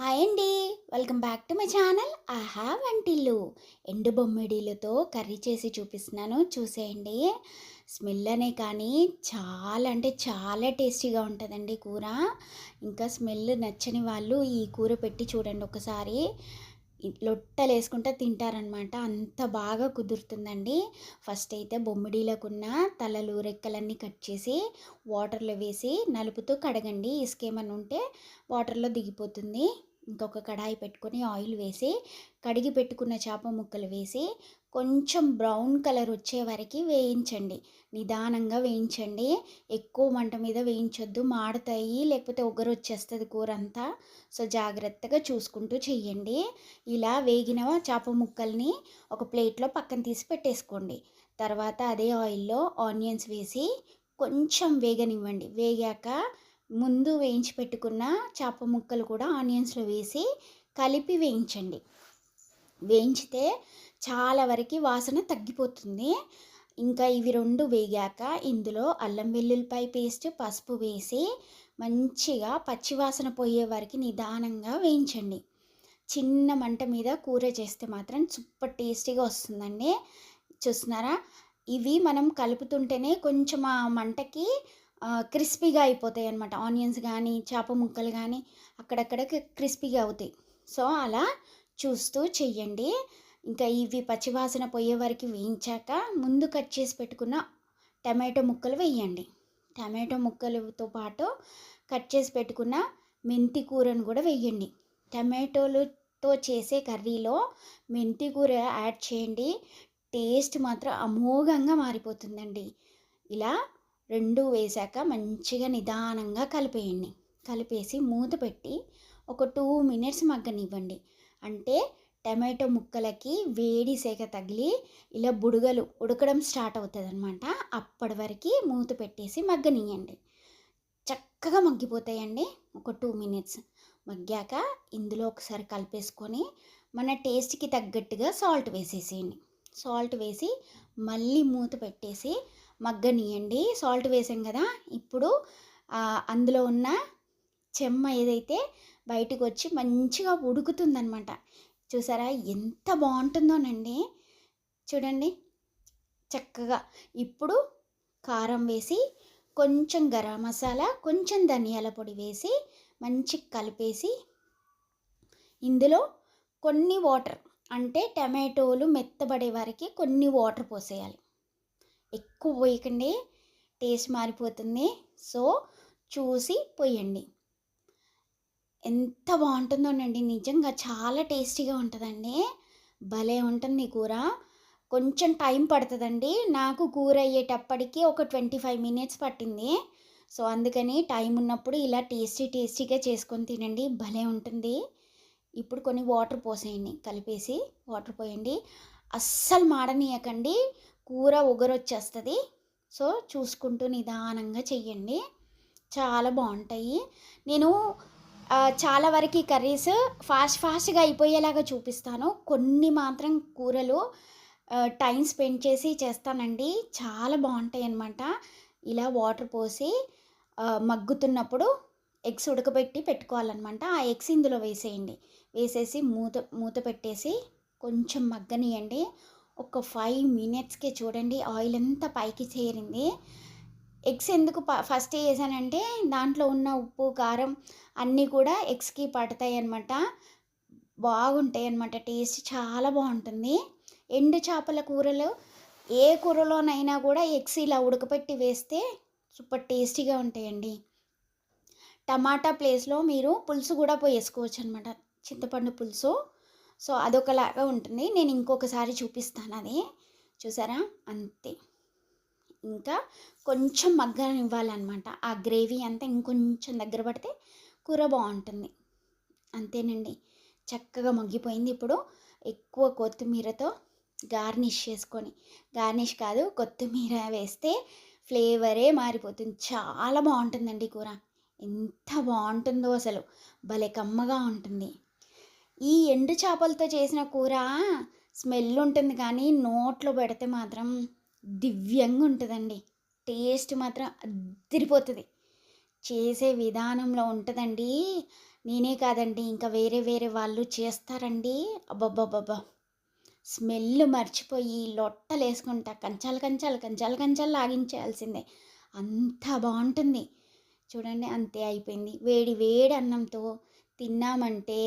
Hi అండి. Welcome back to my channel ఆహా వంటిల్లు. ఎండు బొమ్మిడీలతో కర్రీ చేసి చూపిస్తున్నాను, చూసేయండి. స్మెల్ అనే కానీ చాలా అంటే చాలా టేస్టీగా ఉంటుందండి కూర. ఇంకా స్మెల్ నచ్చని వాళ్ళు ఈ కూర పెట్టి చూడండి ఒకసారి. లొట్టలు వేసుకుంటే తింటారనమాట, అంత బాగా కుదురుతుందండి. ఫస్ట్ అయితే బొమ్మిడీలకున్న తలలు రెక్కలన్నీ కట్ చేసి వాటర్లో వేసి నలుపుతూ కడగండి. ఇసుకేమన్నా ఉంటే వాటర్లో దిగిపోతుంది. ఇంకొక కడాయి పెట్టుకొని ఆయిల్ వేసి కడిగి పెట్టుకున్న చేప ముక్కలు వేసి కొంచెం బ్రౌన్ కలర్ వచ్చే వరకు వేయించండి. నిదానంగా వేయించండి, ఎక్కువ మంట మీద వేయించొద్దు, మాడతాయి, లేకపోతే ఒగరు వచ్చేస్తుంది కూర అంతా. సో జాగ్రత్తగా చూసుకుంటూ చెయ్యండి. ఇలా వేగిన చేప ముక్కల్ని ఒక ప్లేట్లో పక్కన తీసి పెట్టేసుకోండి. తర్వాత అదే ఆయిల్లో ఆనియన్స్ వేసి కొంచెం వేగనివ్వండి. వేగాక ముందు వేయించి పెట్టుకున్న చేప ముక్కలు కూడా ఆనియన్స్లో వేసి కలిపి వేయించండి. వేయించితే చాలా వరకు వాసన తగ్గిపోతుంది. ఇంకా ఇవి రెండు వేగాక ఇందులో అల్లం వెల్లుల్లిపాయ పేస్ట్, పసుపు వేసి మంచిగా పచ్చివాసన పోయే వరకు నిదానంగా వేయించండి. చిన్న మంట మీద కూర చేస్తే మాత్రం సూపర్ టేస్టీగా వస్తుందండి. చూస్తున్నారా, ఇవి మనం కలుపుతుంటేనే కొంచెం ఆ మంటకి క్రిస్పీగా అయిపోతాయి అన్నమాట. ఆనియన్స్ కానీ చేప ముక్కలు కానీ అక్కడక్కడ క్రిస్పీగా అవుతాయి. సో అలా చూస్తూ చెయ్యండి. ఇంకా ఇవి పచ్చివాసన పోయే వరకు వేయించాక ముందు కట్ చేసి పెట్టుకున్న టమాటో ముక్కలు వేయండి. టమాటో ముక్కలతో పాటు కట్ చేసి పెట్టుకున్న మెంతి కూరను కూడా వేయండి. టమాటోలతో చేసే కర్రీలో మెంతి కూర యాడ్ చేయండి. టేస్ట్ మాత్రం అమోఘంగా మారిపోతుందండి. ఇలా రెండు వేసాక మంచిగా నిదానంగా కలిపేయండి. కలిపేసి మూత పెట్టి ఒక 2 మినిట్స్ మగ్గనివ్వండి. అంటే టమాటో ముక్కలకి వేడి సేక తగిలి ఇలా బుడగలు ఉడకడం స్టార్ట్ అవుతుంది అనమాట. అప్పటి వరకు మూత పెట్టేసి మగ్గనియండి. చక్కగా మగ్గిపోతాయండి. ఒక 2 మినిట్స్ మగ్గాక ఇందులో ఒకసారి కలిపేసుకొని మన టేస్ట్కి తగ్గట్టుగా సాల్ట్ వేసేసేయండి. సాల్ట్ వేసి మళ్ళీ మూత పెట్టేసి మగ్గనియండి. సాల్ట్ వేసాం కదా, ఇప్పుడు అందులో ఉన్న చెమ్మ ఏదైతే బయటకు వచ్చి మంచిగా ఉడుకుతుందనమాట. చూసారా ఎంత బాగుంటుందోనండి. చూడండి చక్కగా. ఇప్పుడు కారం వేసి కొంచెం గరం మసాలా, కొంచెం ధనియాల పొడి వేసి మంచి కలిపేసి ఇందులో కొన్ని వాటర్, అంటే టమాటోలు మెత్తబడే వరకు కొన్ని వాటర్ పోసేయాలి. ఎక్కువ పోయకండి, టేస్ట్ మారిపోతుంది. సో చూసి పోయండి. ఎంత బాగుంటుందోనండి, నిజంగా చాలా టేస్టీగా ఉంటుందండి. భలే ఉంటుంది కూర. కొంచెం టైం పడుతుందండి. నాకు కూర అయ్యేటప్పటికి ఒక 25 మినిట్స్ పట్టింది. సో అందుకని టైం ఉన్నప్పుడు ఇలా టేస్టీగా చేసుకొని తినండి, భలే ఉంటుంది. ఇప్పుడు కొన్ని వాటర్ పోసేయండి, కలిపేసి వాటర్ పోయండి. అస్సలు మాడనీయకండి, కూర ఒగరొచ్చేస్తుంది. సో చూసుకుంటూ నిదానంగా చెయ్యండి, చాలా బాగుంటాయి. నేను చాలా వరకు కర్రీస్ ఫాస్ట్గా అయిపోయేలాగా చూపిస్తాను. కొన్ని మాత్రం కూరలు టైం స్పెండ్ చేసి చేస్తానండి, చాలా బాగుంటాయి అన్నమాట. ఇలా వాటర్ పోసి మగ్గుతున్నప్పుడు ఎగ్స్ ఉడకబెట్టి పెట్టుకోవాలన్నమాట. ఆ ఎగ్స్ ఇందులో వేసేయండి. వేసేసి మూత పెట్టేసి కొంచెం మగ్గనియండి. ఒక 5 మినిట్స్కి చూడండి ఆయిల్ అంతా పైకి చేరింది. ఎగ్స్ ఎందుకు ఫస్ట్ వేసానంటే దాంట్లో ఉన్న ఉప్పు కారం అన్నీ కూడా ఎగ్స్కి పడతాయి అన్నమాట. బాగుంటాయి అన్నమాట, టేస్ట్ చాలా బాగుంటుంది. ఎండు చేపల కూరలో ఏ కూరలోనైనా కూడా ఎగ్స్ ఇలా ఉడకపెట్టి వేస్తే సూపర్ టేస్టీగా ఉంటాయండి. టమాటా ప్లేస్లో మీరు పులుసు కూడా వేసుకోవచ్చు అనమాట, చింతపండు పులుసు. సో అదొకలాగా ఉంటుంది. నేను ఇంకొకసారి చూపిస్తాను అది. చూసారా, అంతే. ఇంకా కొంచెం మగ్గనివ్వాలన్నమాట. ఆ గ్రేవీ అంతా ఇంకొంచెం దగ్గర పడితే కూర బాగుంటుంది. అంతేనండి, చక్కగా మగ్గిపోయింది. ఇప్పుడు ఎక్కువ కొత్తిమీరతో గార్నిష్ చేసుకొని, గార్నిష్ కాదు కొత్తిమీర వేస్తే ఫ్లేవరే మారిపోతుంది. చాలా బాగుంటుందండి కూర. ఎంత బాగుంటుందో అసలు, భలే కమ్మగా ఉంటుంది. ఈ ఎండు చేపలతో చేసిన కూర స్మెల్ ఉంటుంది కానీ నోట్లో పెడితే మాత్రం దివ్యంగా ఉంటుందండి. టేస్ట్ మాత్రం అదిరిపోతుంది. చేసే విధానంలో ఉంటుందండి. నేనే కాదండి, ఇంకా వేరే వేరే వాళ్ళు చేస్తారండి. అబ్బబ్బబ్బబ్బా! స్మెల్ మర్చిపోయి లొట్టలేసుకుంటా కంచాలు కంచాలు కంచాలు కంచాలు లాగించేయాల్సిందే. అంత బావుంటుంది. చూడండి అంతే అయిపోయింది. వేడి వేడి అన్నంతో తిన్నామంటే